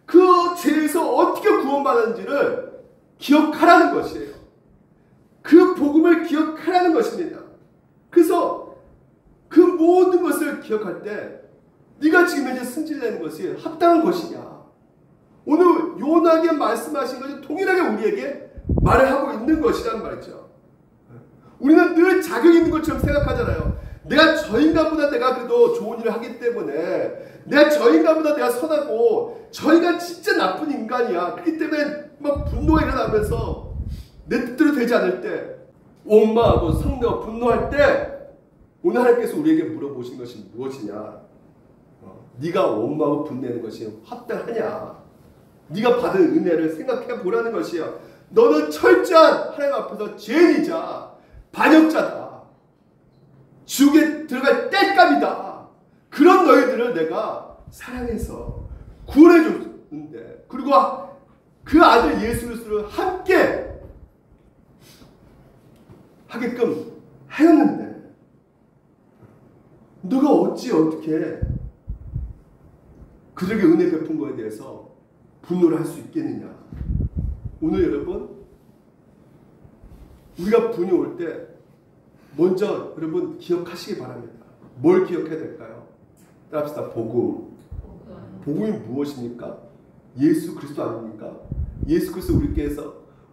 그 죄에서 어떻게 구원받았는지를 기억하라는 것이에요. 그 복음을 기억하라는 것입니다. 그래서 그 모든 것을 기억할 때 네가 지금 현재 승질내는 것이 합당한 것이냐? 오늘 요나에게 말씀하신 것이 동일하게 우리에게 말을 하고 있는 것이란 말이죠. 우리는 늘 자격 있는 것처럼 생각하잖아요. 내가 저 인간보다 내가 그래도 좋은 일을 하기 때문에 내가 저 인간보다 내가 선하고 저 인간 진짜 나쁜 인간이야. 그렇기 때문에 막 분노가 일어나면서 내 뜻대로 되지 않을 때 원망하고 성내와 분노할 때 오늘 하나님께서 우리에게 물어보신 것이 무엇이냐? 네가 원망하고 분내는 것이 합당하냐? 네가 받은 은혜를 생각해 보라는 것이에요. 너는 철저한 하나님 앞에서 죄인이자 반역자다. 지옥에 들어갈 땔감이다. 그런 너희들을 내가 사랑해서 구원해 줬는데 그리고 그 아들 예수 그리스도를 함께 하게끔 하였는데 너가 어떻게 그들에게 은혜 베푼 거에 대해서 분노를 할 수 있겠느냐. 오늘 여러분, 우리가 분이 올 때 먼저 여러분 기억하시기 바랍니다. 뭘 기억해야 될까요? 따라합시다. 복음. 복음이 무엇입니까? 예수 그리스도 아닙니까? 예수 그리스도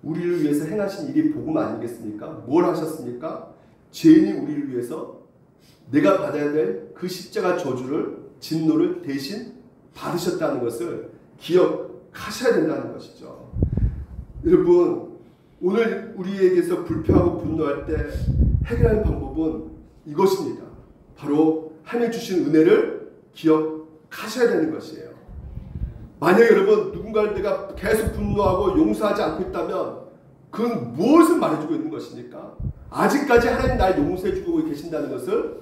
우리를 위해서 행하신 일이 복음 아니겠습니까? 뭘 하셨습니까? 죄인이 우리를 위해서 내가 받아야 될 그 십자가 저주를, 진노를 대신 받으셨다는 것을 기억하셔야 된다는 것이죠. 여러분, 오늘 우리에게서 불평하고 분노할 때 해결하는 방법은 이것입니다. 바로 하나님 주신 은혜를 기억하셔야 되는 것이에요. 만약에 여러분 누군가를 내가 계속 분노하고 용서하지 않고 있다면 그건 무엇을 말해주고 있는 것입니까? 아직까지 하나님 날 용서해주고 계신다는 것을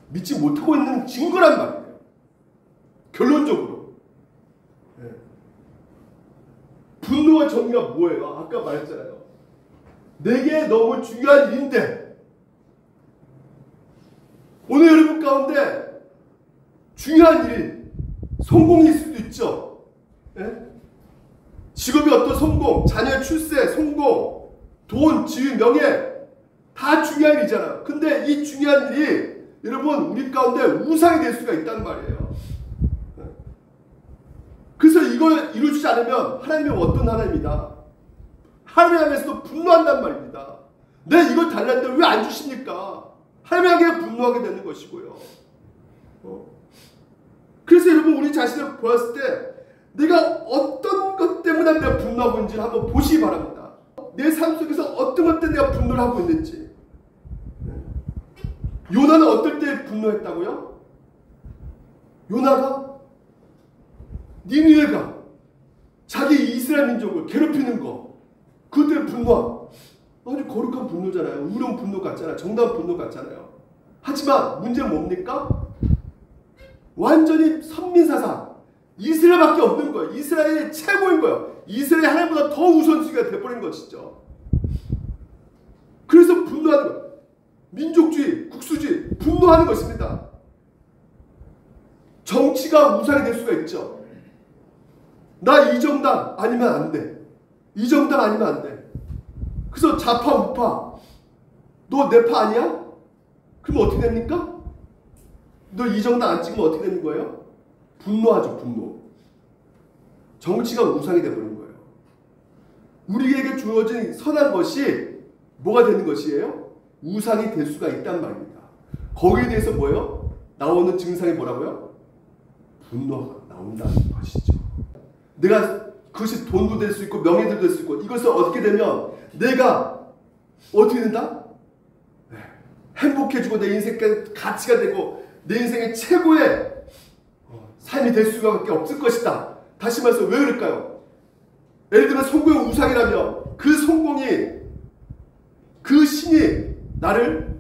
믿지 못하고 있는 증거란 말이에요. 결론적으로. 네. 분노와 정의가 뭐예요? 아까 말했잖아요. 내게 너무 중요한 일인데 오늘 여러분 가운데 중요한 일, 성공일 수도 있죠. 네? 직업이 어떤 성공, 자녀의 출세, 성공, 돈, 지위, 명예 다 중요한 일이잖아요. 근데 이 중요한 일이 여러분 우리 가운데 우상이 될 수가 있단 말이에요. 그래서 이걸 이루어지지 않으면 하나님은 어떤 하나님이다? 하나님에서도 분노한단 말입니다. 내 이걸 달랐는데 왜 안 주십니까? 하나님에게 분노하게 되는 것이고요. 그래서 여러분 우리 자신을 보았을 때 내가 어떤 것 때문에 내가 분노하고 있는지를 한번 보시기 바랍니다. 내 삶 속에서 어떤 것 때문에 내가 분노를 하고 있는지. 요나는 어떨 때 분노했다고요? 요나가 니느웨가 자기 이스라엘 민족을 괴롭히는 거, 그것 때문에 분노함. 아주 거룩한 분노잖아요. 의로운 분노 같잖아요. 정당한 분노 같잖아요. 하지만 문제는 뭡니까? 완전히 선민사상, 이스라엘밖에 없는 거예요. 이스라엘이 최고인 거예요. 이스라엘이 하나님보다 더 우선순위가 돼버린 것이죠. 그래서 분노하는 거예요. 민족주의, 국수주의, 분노하는 것입니다. 정치가 우상이 될 수가 있죠. 나 이 정당 아니면 안 돼. 이 정당 아니면 안 돼. 그래서 좌파 우파, 너 내 파 아니야? 그럼 어떻게 됩니까? 너 이 정당 안 찍으면 어떻게 되는 거예요? 분노하죠. 분노. 정치가 우상이 되어버린 거예요. 우리에게 주어진 선한 것이 뭐가 되는 것이에요? 우상이 될 수가 있단 말입니다. 거기에 대해서 뭐예요? 나오는 증상이 뭐라고요? 분노가 나온다는 것이죠. 내가 그것이 돈도 될 수 있고 명예도 될 수 있고 이것을 얻게 되면 내가 어떻게 된다? 네. 행복해지고 내 인생의 가치가 되고 내 인생의 최고의 삶이 될 수밖에 없을 것이다. 다시 말해서 왜 그럴까요? 예를 들면 성공의 우상이라면 그 성공이 그 신이 나를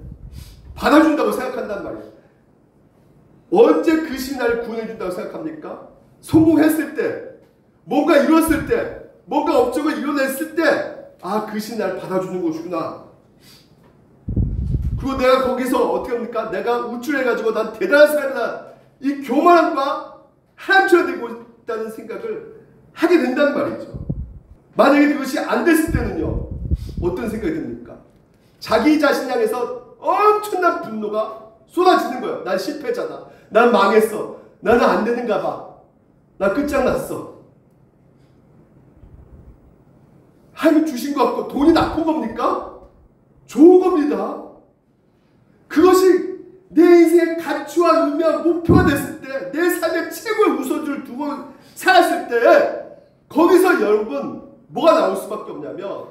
받아준다고 생각한단 말이에요. 언제 그 신이 나를 구원해준다고 생각합니까? 성공했을 때, 뭔가 이뤘을 때, 뭔가 업적을 이뤄냈을 때 아, 그 신이 나를 받아주는 것이구나. 그리고 내가 거기서 어떻게 합니까? 내가 우쭐해가지고 난 대단한 사람이다. 이 교만함과 하나님처럼 되고 있다는 생각을 하게 된단 말이죠. 만약에 그것이 안 됐을 때는요. 어떤 생각이 듭니까? 자기 자신 향해서 엄청난 분노가 쏟아지는 거예요. 난 실패자다. 난 망했어. 나는 안 되는가 봐. 나 끝장났어. 하나님 주신 것 같고 돈이 나쁜 겁니까? 좋은 겁니다. 그것이 내 인생의 가치와 의미와 목표가 됐을 때, 내 삶의 최고의 우선주를 두고 살았을 때 거기서 여러분 뭐가 나올 수밖에 없냐면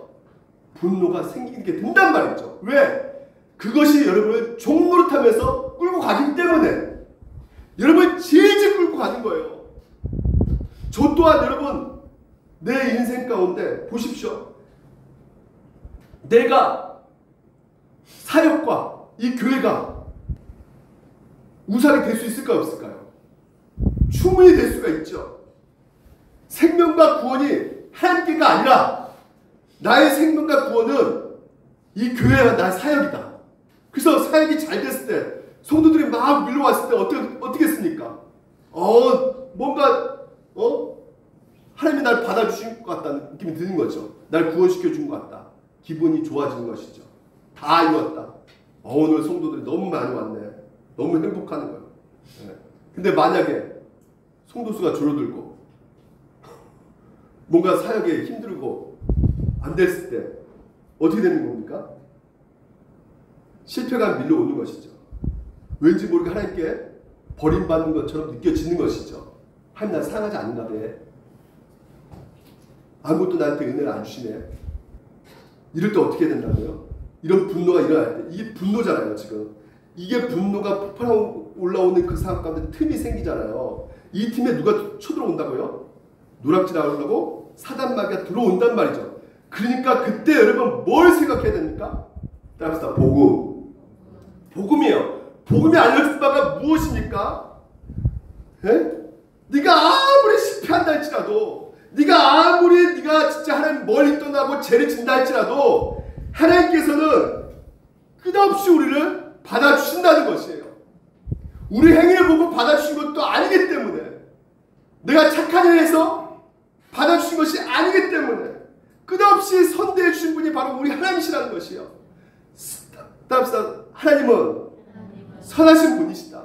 분노가 생기게 된단 말이죠. 왜? 그것이 여러분을 종노릇하면서 끌고 가기 때문에 여러분을 질질 끌고 가는 거예요. 저 또한 여러분 내 인생 가운데 보십시오. 내가 사역과 이 교회가 우상이 될 수 있을까요? 없을까요? 충분히 될 수가 있죠. 생명과 구원이 하나님께가 아니라 나의 생명과 구원은 이 교회와 나의 사역이다. 그래서 사역이 잘 됐을 때 성도들이 막 밀려왔을 때 어떻게 했습니까? 뭔가 하나님이 날 받아주신 것 같다는 느낌이 드는 거죠. 날 구원시켜 준 것 같다. 기분이 좋아지는 것이죠. 다 이뤘다. 오늘 성도들이 너무 많이 왔네. 너무 행복하는 거예요. 네. 근데 만약에 성도수가 줄어들고 뭔가 사역에 힘들고 안 됐을 때 어떻게 되는 겁니까? 실패가 밀려오는 것이죠. 왠지 모르게 하나님께 버림받는 것처럼 느껴지는 것이죠. 하나님 날 사랑하지 않는가 봐. 아무것도 나한테 은혜를 안 주시네. 이럴 때 어떻게 된다고요? 이런 분노가 일어날 때, 이게 분노잖아요 지금. 이게 분노가 폭발하고 올라오는 그 상황 가운데 틈이 생기잖아요. 이 틈에 누가 쳐들어온다고요? 노략질하려고 사단마귀가 들어온단 말이죠. 그러니까 그때 여러분 뭘 생각해야 됩니까? 따라서 복음. 복음이에요. 복음이 알려준 바가 무엇입니까? 에? 네가 아무리 실패한다 할지라도, 네가 아무리 네가 진짜 하나님 멀리 떠나고 죄를 진다 할지라도 하나님께서는 끝없이 우리를 받아주신다는 것이에요. 우리 행위를 보고 받아주신 것도 아니기 때문에, 내가 착한 일 해서 받아주신 것이 아니기 때문에 끝없이 선대해 주신 분이 바로 우리 하나님이시라는 것이에요. 따라서 하나님은 선하신 분이시다.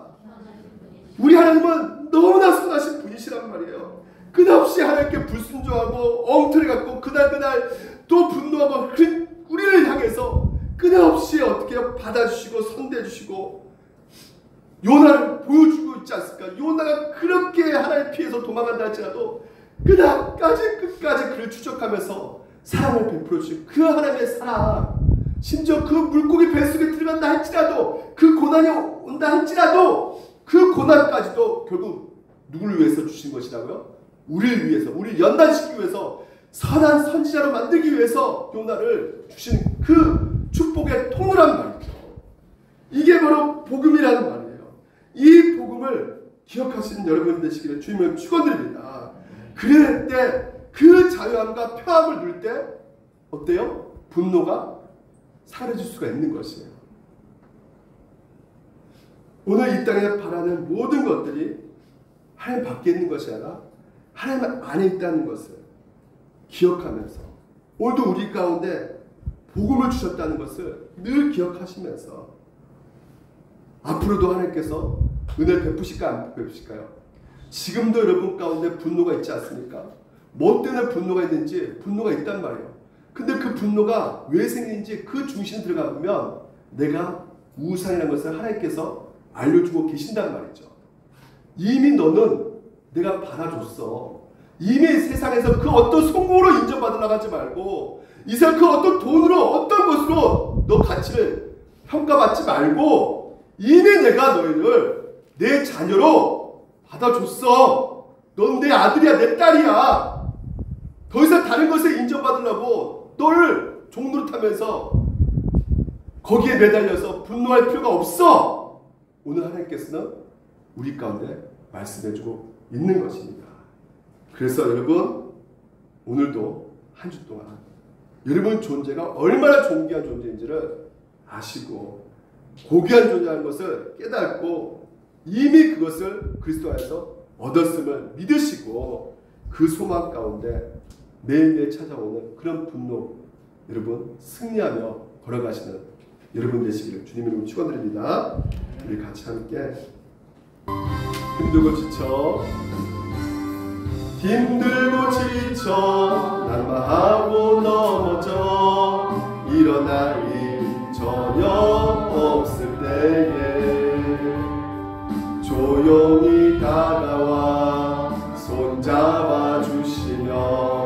우리 하나님은 너무나 선하신 분이시란 말이에요. 끝없이 하나님께 불순종하고 엉터리 갖고 그날 또 분노하고 우리를 향해서 끊임없이 어떻게 받아주시고 선대해주시고 요나를 보여주고 있지 않습니까? 요나가 그렇게 하나님 피해서 도망간다 할지라도 끝까지 그를 추적하면서 사랑을 베풀어 주시고, 그 하나님의 사랑, 심지어 그 물고기 뱃속에 들어간다 할지라도, 그 고난이 온다 할지라도 그 고난까지도 결국 누구를 위해서 주신 것이라고요? 우리를 위해서, 우리를 연단시키기 위해서, 선한 선지자로 만들기 위해서 요나를 주신 그 축복의 통로란 말이죠. 이게 바로 복음이라는 말이에요. 이 복음을 기억하시는 여러분 되시기를 주님을 축원드립니다. 그럴 때 그 자유함과 평안을 누릴 때 어때요? 분노가 사라질 수가 있는 것이에요. 오늘 이 땅에 바라는 모든 것들이 하나님 밖에 있는 것이 아니라 하나님 안에 있다는 것을 기억하면서, 오늘도 우리 가운데 복음을 주셨다는 것을 늘 기억하시면서 앞으로도 하나님께서 은혜를 베푸실까 안 베푸실까요? 지금도 여러분 가운데 분노가 있지 않습니까? 뭐 때문에 분노가 있는지, 분노가 있단 말이에요. 근데 그 분노가 왜 생기는지 그 중심에 들어가 보면 내가 우상이라는 것을 하나님께서 알려주고 계신단 말이죠. 이미 너는 내가 받아줬어. 이미 세상에서 그 어떤 성공으로 인정받으려고 하지 말고, 이 세상 그 어떤 돈으로, 어떤 것으로 너 가치를 평가받지 말고, 이미 내가 너희를 내 자녀로 받아줬어. 넌 내 아들이야, 내 딸이야. 더 이상 다른 것에 인정받으려고 너를 종노릇하면서 거기에 매달려서 분노할 필요가 없어. 오늘 하나님께서는 우리 가운데 말씀해주고 있는 것입니다. 그래서 여러분, 오늘도 한 주 동안 여러분 존재가 얼마나 존귀한 존재인지를 아시고 고귀한 존재라는 것을 깨닫고 이미 그것을 그리스도 안에서 얻었음을 믿으시고 그 소망 가운데 매일매일 찾아오는 그런 분노, 여러분 승리하며 걸어가시는 여러분 되시기를 주님 이름으로 축원드립니다. 우리 같이 함께 힘들고 지쳐 낙마하고 넘어져 일어날 일 전혀 없을 때에 조용히 다가와 손잡아 주시며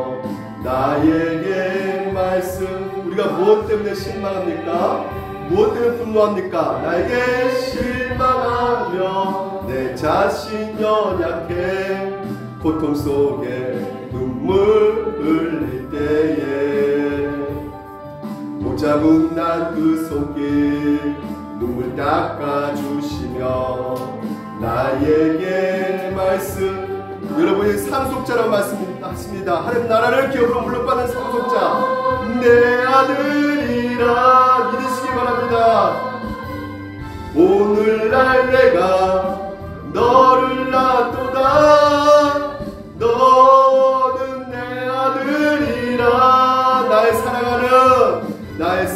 나에게 말씀, 우리가 무엇 때문에 실망합니까? 무엇 때문에 분노합니까? 나에게 실망하며 내 자신 연약해 고통 속에 눈물 흘릴 때에 못잡은 난 그 손길 눈물 닦아주시며 나에게 말씀, 여러분이 상속자라고 말씀하십니다. 하나님 나라를 기업으로 물려받는 상속자, 내 아들이라 믿으시기 바랍니다. 오늘날 내가 너를 낳도다.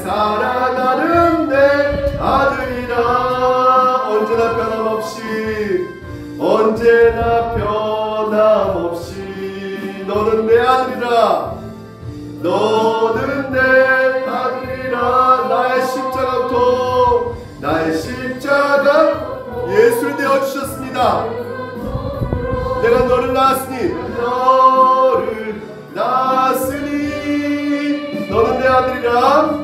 사랑하는 내 아들이라. 언제나 변함없이 너는 내 아들이라. 너는 내 아들이라. 나의 십자가 예수를 내어주셨습니다. 내가 너를 낳았으니 너는 내 아들이라.